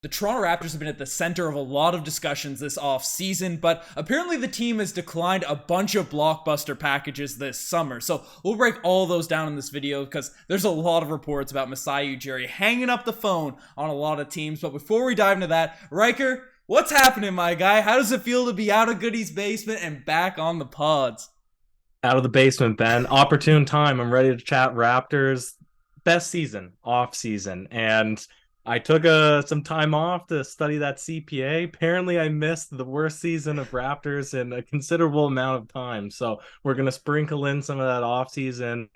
The Toronto Raptors have been at the center of a lot of discussions this offseason, but apparently the team has declined a bunch of blockbuster packages this summer. So we'll break all those down in this video because there's a lot of reports about Masai Ujiri hanging up the phone on a lot of teams. But before we dive into that, Ryker, what's happening, my guy? How does it feel to be out of Goody's basement and back on the pods? Out of the basement, Ben. Opportune time. I'm ready to chat Raptors. Best season, off season. And I took some time off to study that CPA. Apparently, I missed the worst season of Raptors in a considerable amount of time. So we're going to sprinkle in some of that off season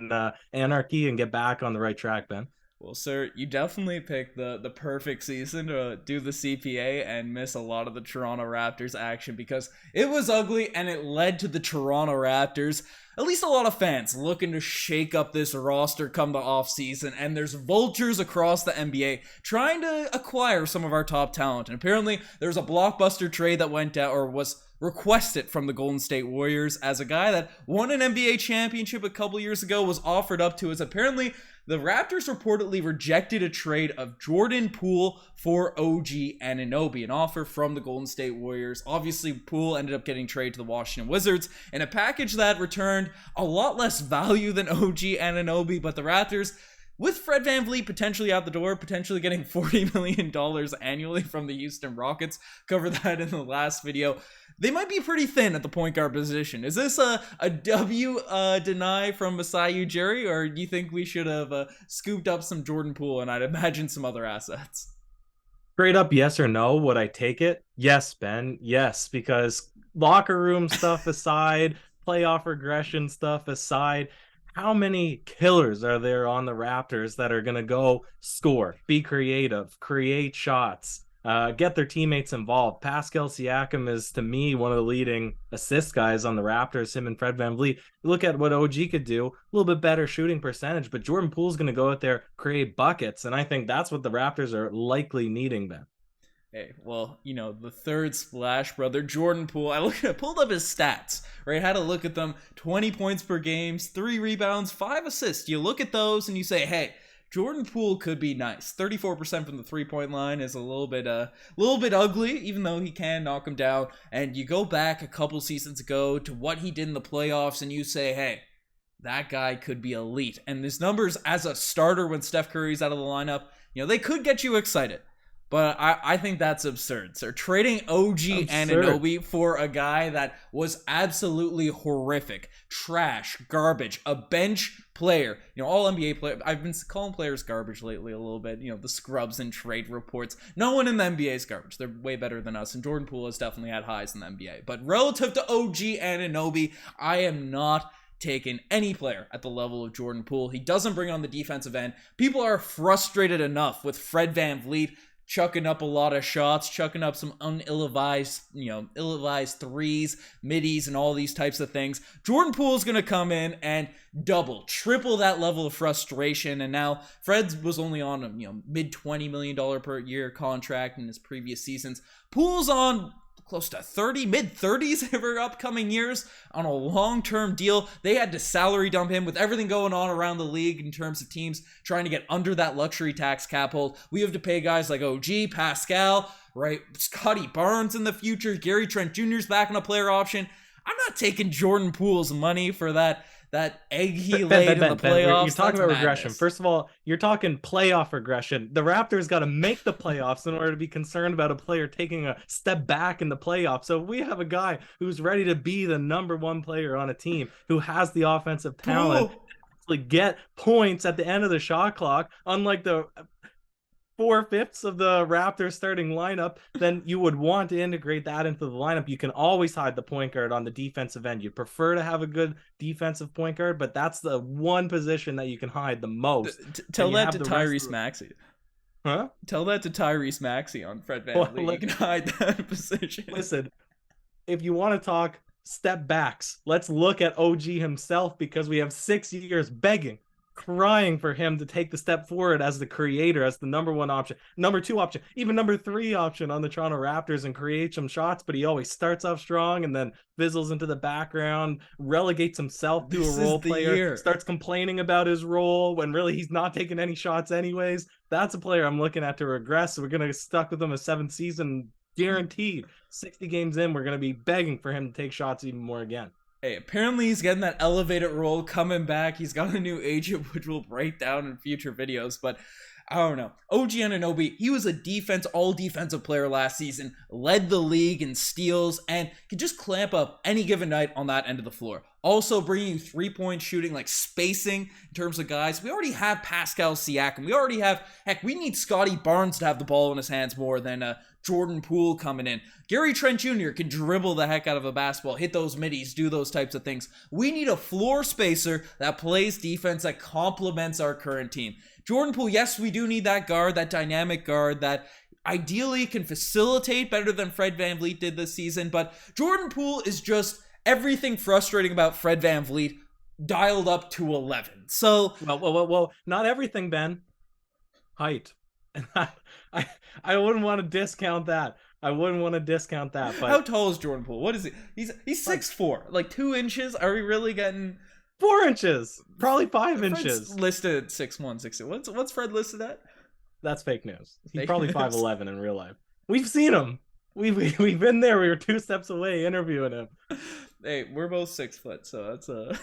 anarchy and get back on the right track, Ben. Well, sir, you definitely picked the perfect season to do the CPA and miss a lot of the Toronto Raptors action because it was ugly and it led to the Toronto Raptors, at least a lot of fans, looking to shake up this roster come the offseason, and there's vultures across the NBA trying to acquire some of our top talent. And apparently there's a blockbuster trade that went out or was requested from the Golden State Warriors as a guy that won an NBA championship a couple years ago was offered up to us. Apparently the Raptors reportedly rejected a trade of Jordan Poole for OG Anunoby, an offer from the Golden State Warriors. Obviously, Poole ended up getting traded to the Washington Wizards in a package that returned a lot less value than OG Anunoby, but the Raptors, with Fred VanVleet potentially out the door, potentially getting $40 million annually from the Houston Rockets, covered that in the last video, they might be pretty thin at the point guard position. Is this a W deny from Masai Ujiri, or do you think we should have scooped up some Jordan Poole and I'd imagine some other assets? Straight up, yes or no? Would I take it? Yes, Ben. Yes, because locker room stuff aside, playoff regression stuff aside, how many killers are there on the Raptors that are going to go score, be creative, create shots, get their teammates involved? Pascal Siacom is, to me, one of the leading assist guys on the Raptors, him and Fred VanVleet. Look at what OG could do, a little bit better shooting percentage, but Jordan Poole's going to go out there, create buckets, and I think that's what the Raptors are likely needing, Ben. Hey, well, you know, the third splash brother, Jordan Poole. Pulled up his stats, right? Had a look at them. 20 points per game, 3 rebounds, 5 assists. You look at those and you say, hey, Jordan Poole could be nice. 34% from the three-point line is a little bit ugly, even though he can knock him down. And you go back a couple seasons ago to what he did in the playoffs and you say, hey, that guy could be elite. And his numbers as a starter when Steph Curry's out of the lineup, you know, they could get you excited. But I think that's absurd, sir. Trading OG Anunoby for a guy that was absolutely horrific, trash, garbage, a bench player, you know, all NBA player. I've been calling players garbage lately a little bit, you know, the scrubs and trade reports. No one in the NBA is garbage. They're way better than us, and Jordan Poole has definitely had highs in the NBA. But relative to OG Anunoby, I am not taken any player at the level of Jordan Poole. He doesn't bring on the defensive end. People are frustrated enough with Fred VanVleet chucking up a lot of shots, chucking up some ill-advised threes, middies, and all these types of things. Jordan Poole's going to come in and double, triple that level of frustration. And now Fred was only on a mid $20 million per year contract in his previous seasons. Poole's on close to 30, mid-30s for upcoming years on a long-term deal. They had to salary dump him with everything going on around the league in terms of teams trying to get under that luxury tax cap hold. We have to pay guys like OG, Pascal, right? Scotty Barnes in the future. Gary Trent Jr.'s back on a player option. I'm not taking Jordan Poole's money for that egg he laid in the playoffs. You're talking about regression. First of all, you're talking playoff regression. The Raptors got to make the playoffs in order to be concerned about a player taking a step back in the playoffs. So if we have a guy who's ready to be the number one player on a team, who has the offensive talent, to get points at the end of the shot clock, unlike the 4/5 of the Raptors starting lineup, then you would want to integrate that into the lineup. You can always hide the point guard on the defensive end. You'd prefer to have a good defensive point guard, but that's the one position that you can hide the most. Tell that to Tyrese Maxey. Huh? Tell that to Tyrese Maxey on Fred VanVleet. You can hide that position. Listen, if you want to talk step backs, let's look at OG himself, because we have 6 years begging crying for him to take the step forward as the creator, as the number one option, number two option, even number three option on the Toronto Raptors, and create some shots. But he always starts off strong and then fizzles into the background, relegates himself to a role player, starts complaining about his role when really he's not taking any shots anyways. That's a player I'm looking at to regress. So we're going to stuck with him a 7th season, guaranteed. 60 games in, we're going to be begging for him to take shots even more again. Hey, apparently he's getting that elevated role coming back. He's got a new agent, which we'll break down in future videos, but I don't know. OG Anunoby, he was a all defensive player last season, led the league in steals, and could just clamp up any given night on that end of the floor. Also bringing you 3-point shooting, like spacing in terms of guys. We already have Pascal Siakam. We already have, we need Scotty Barnes to have the ball in his hands more than Jordan Poole coming in. Gary Trent Jr. can dribble the heck out of a basketball, hit those middies, do those types of things. We need a floor spacer that plays defense that complements our current team. Jordan Poole, yes, we do need that guard, that dynamic guard that ideally can facilitate better than Fred VanVleet did this season, but Jordan Poole is just everything frustrating about Fred VanVleet dialed up to 11. So, well, not everything, Ben. Height. And I wouldn't want to discount that. But how tall is Jordan Poole? What is he? He's 6'4", like 2 inches. Are we really getting 4 inches? Probably 5 inches. Listed at 6'1", 6'2". What's Fred listed at? That's fake news. He's probably 5'11" in real life. We've seen him. We've been there. We were 2 steps away interviewing him. Hey, we're both 6 foot, so that's a.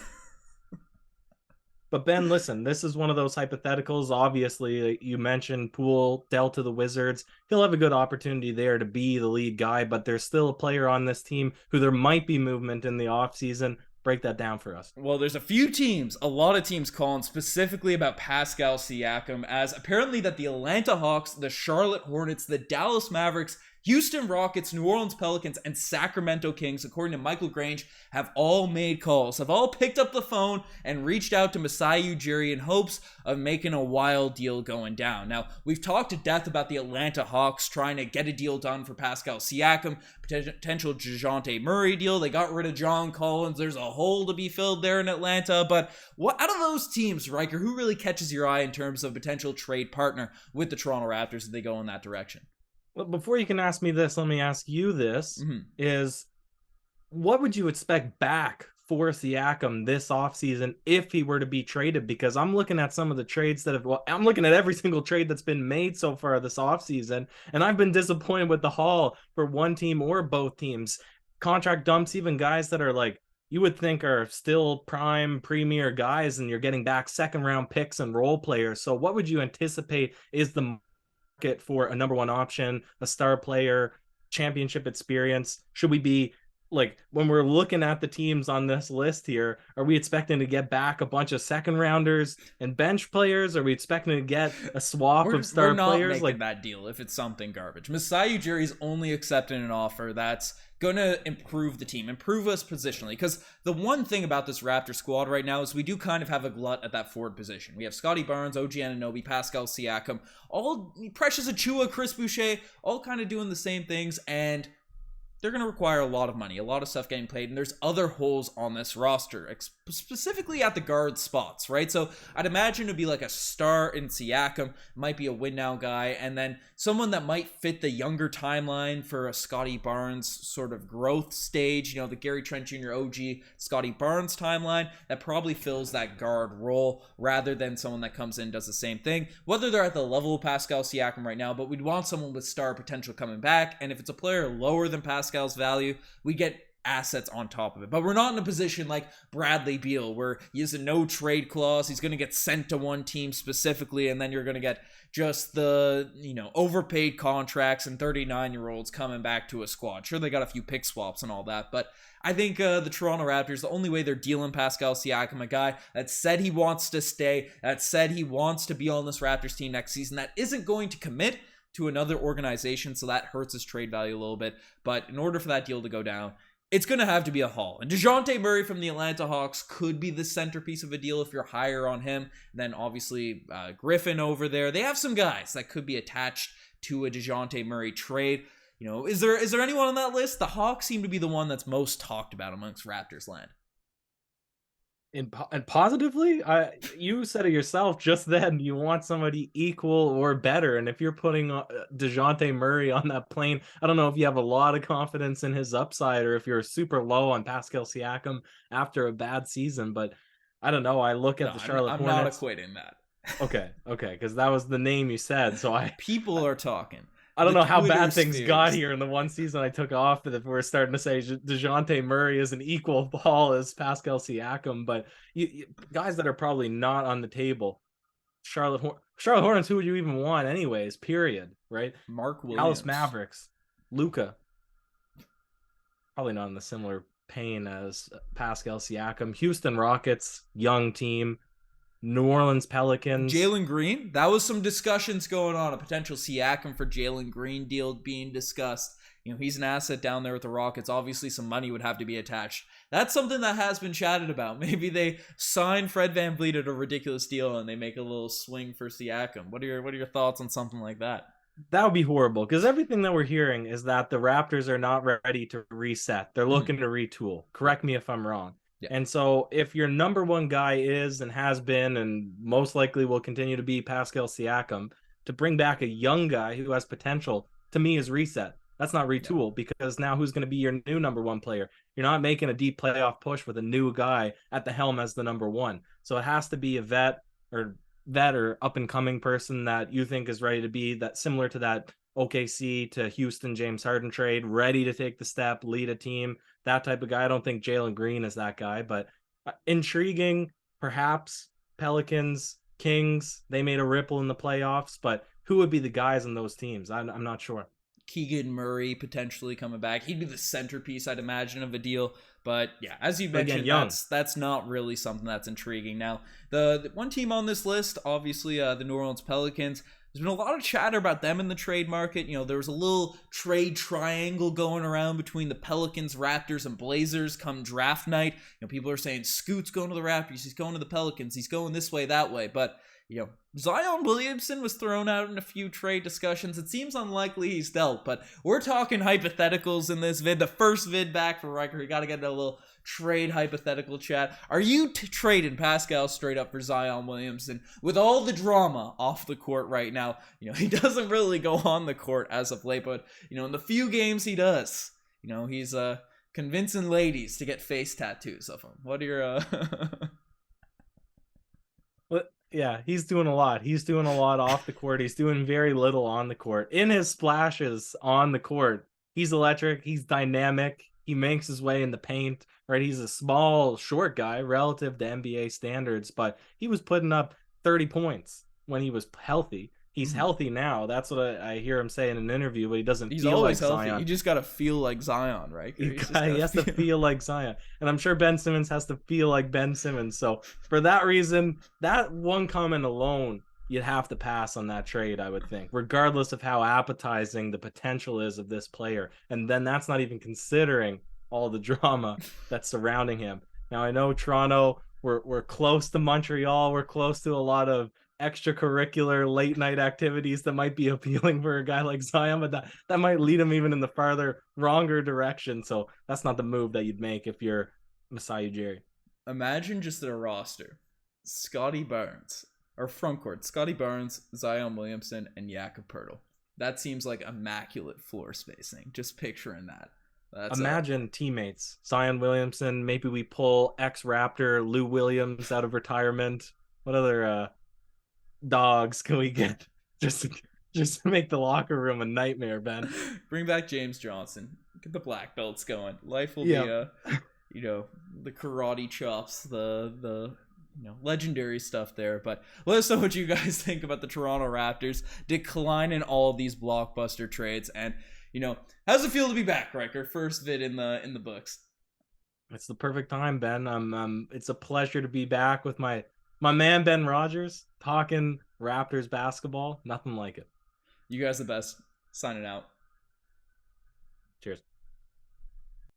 But Ben, listen, this is one of those hypotheticals. Obviously, you mentioned Poole dealt to the Wizards. He'll have a good opportunity there to be the lead guy, but there's still a player on this team who there might be movement in the offseason. Break that down for us. Well, there's a lot of teams calling specifically about Pascal Siakam, as apparently that the Atlanta Hawks, the Charlotte Hornets, the Dallas Mavericks, Houston Rockets, New Orleans Pelicans, and Sacramento Kings, according to Michael Grange, have all made calls, have all picked up the phone and reached out to Masai Ujiri in hopes of making a wild deal going down. Now, we've talked to death about the Atlanta Hawks trying to get a deal done for Pascal Siakam, potential DeJounte Murray deal. They got rid of John Collins. There's a hole to be filled there in Atlanta. But what out of those teams, Riker, who really catches your eye in terms of potential trade partner with the Toronto Raptors if they go in that direction? Well, before you can ask me this, let me ask you this, is what would you expect back for Siakam this offseason if he were to be traded? Because I'm looking at some of the trades I'm looking at every single trade that's been made so far this offseason, and I've been disappointed with the haul for one team or both teams. Contract dumps, even guys that are like, you would think are still prime premier guys, and you're getting back 2nd-round picks and role players. So what would you anticipate is the for a number one option, a star player, championship experience? Should we be like, when we're looking at the teams on this list here, are we expecting to get back a bunch of 2nd-rounders and bench players? Are we expecting to get a swap of star players? Making like that deal if it's something garbage. Masai Ujiri's only accepting an offer that's gonna improve the team, improve us positionally, because the one thing about this Raptor squad right now is we do kind of have a glut at that forward position. We have Scotty Barnes, OG Anunoby, Pascal Siakam, all Precious Achiuwa, Chris Boucher, all kind of doing the same things, and they're going to require a lot of money, a lot of stuff getting played, and there's other holes on this roster, specifically at the guard spots, right? So I'd imagine it'd be like a star in Siakam, might be a win-now guy, and then someone that might fit the younger timeline for a Scotty Barnes sort of growth stage, the Gary Trent Jr. OG Scotty Barnes timeline, that probably fills that guard role rather than someone that comes in and does the same thing, whether they're at the level of Pascal Siakam right now, but we'd want someone with star potential coming back, and if it's a player lower than Pascal's value, we get assets on top of it. But we're not in a position like Bradley Beal where he has a no trade clause, he's going to get sent to one team specifically, and then you're going to get just the overpaid contracts and 39-year-olds coming back to a squad. Sure, they got a few pick swaps and all that, but I think the Toronto Raptors, the only way they're dealing Pascal Siakam, a guy that said he wants to stay, that said he wants to be on this Raptors team next season, that isn't going to commit to another organization, so that hurts his trade value a little bit. But in order for that deal to go down, it's going to have to be a haul. And DeJounte Murray from the Atlanta Hawks could be the centerpiece of a deal if you're higher on him. Then obviously Griffin over there. They have some guys that could be attached to a DeJounte Murray trade. Is there anyone on that list? The Hawks seem to be the one that's most talked about amongst Raptors land. And positively, you said it yourself just then. You want somebody equal or better, and if you're putting DeJounte Murray on that plane, I don't know if you have a lot of confidence in his upside or if you're super low on Pascal Siakam after a bad season. But I don't know. I look No, at the Charlotte I'm not Hornets. equating that. Okay, because that was the name you said. So People are talking. I don't The know how Twitter bad things got spheres. here in the one season I took off that we're starting to say DeJounte Murray is an equal ball as Pascal Siakam, but guys that are probably not on the table. Charlotte Hornets, who would you even want anyways, period, right? Mark Williams. Dallas Mavericks, Luka. Probably not in the similar pain as Pascal Siakam. Houston Rockets, young team. New Orleans Pelicans. Jalen Green. That was some discussions going on. A potential Siakam for Jalen Green deal being discussed. He's an asset down there with the Rockets. Obviously, some money would have to be attached. That's something that has been chatted about. Maybe they sign Fred VanVleet at a ridiculous deal and they make a little swing for Siakam. What are your thoughts on something like that? That would be horrible because everything that we're hearing is that the Raptors are not ready to reset. They're looking to retool. Correct me if I'm wrong. Yeah. And so if your number one guy is and has been and most likely will continue to be Pascal Siakam, to bring back a young guy who has potential, to me, is reset. That's not retool because now who's going to be your new number one player? You're not making a deep playoff push with a new guy at the helm as the number one. So it has to be a vet or up and coming person that you think is ready to be that, similar to that OKC to Houston James Harden trade, ready to take the step, lead a team, that type of guy. I don't think Jalen Green is that guy, but intriguing, perhaps. Pelicans, Kings, they made a ripple in the playoffs, but who would be the guys in those teams? I'm not sure. Keegan Murray potentially coming back. He'd be the centerpiece, I'd imagine, of a deal. But yeah, as you mentioned, that's not really something that's intriguing. Now, the one team on this list, obviously the New Orleans Pelicans, there's been a lot of chatter about them in the trade market. There was a little trade triangle going around between the Pelicans, Raptors, and Blazers come draft night. People are saying Scoot's going to the Raptors, he's going to the Pelicans, he's going this way, that way. But Zion Williamson was thrown out in a few trade discussions. It seems unlikely he's dealt, but we're talking hypotheticals in this vid. The first vid back for Riker. We got to get a little trade hypothetical chat. Are you trading Pascal straight up for Zion Williamson with all the drama off the court right now? He doesn't really go on the court as of late, but in the few games he does, he's convincing ladies to get face tattoos of him. What are your Yeah, he's doing a lot. He's doing a lot off the court. He's doing very little on the court. In his splashes on the court, he's electric. He's dynamic. He makes his way in the paint, right? He's a small, short guy relative to NBA standards, but he was putting up 30 points when he was healthy. He's healthy now. That's what I hear him say in an interview, but he doesn't feel like healthy. Zion. You just got to feel like Zion, right? He has to feel like Zion. And I'm sure Ben Simmons has to feel like Ben Simmons. So for that reason, that one comment alone, you'd have to pass on that trade, I would think, regardless of how appetizing the potential is of this player. And then that's not even considering all the drama that's surrounding him. Now, I know Toronto, we're close to Montreal. We're close to a lot of extracurricular late night activities that might be appealing for a guy like Zion, but that might lead him even in the farther wronger direction. So that's not the move that you'd make if you're Masai Ujiri. Imagine just a roster: Scotty Barnes, or front court, Scotty Barnes, Zion Williamson, and Jakob Poeltl. That seems like immaculate floor spacing. Just picturing that. Imagine teammates: Zion Williamson. Maybe we pull ex-Raptor Lou Williams out of retirement. What other dogs can we get just to make the locker room a nightmare, Ben? Bring back James Johnson. Get the black belts going. Life will be the karate chops, the legendary stuff there. But let us know what you guys think about the Toronto Raptors declining all of these blockbuster trades, and how's it feel to be back, Riker? First vid in the books. It's the perfect time, Ben. It's a pleasure to be back with my man Ben Rogers, talking Raptors basketball. Nothing like it. You guys are the best. Signing out. Cheers.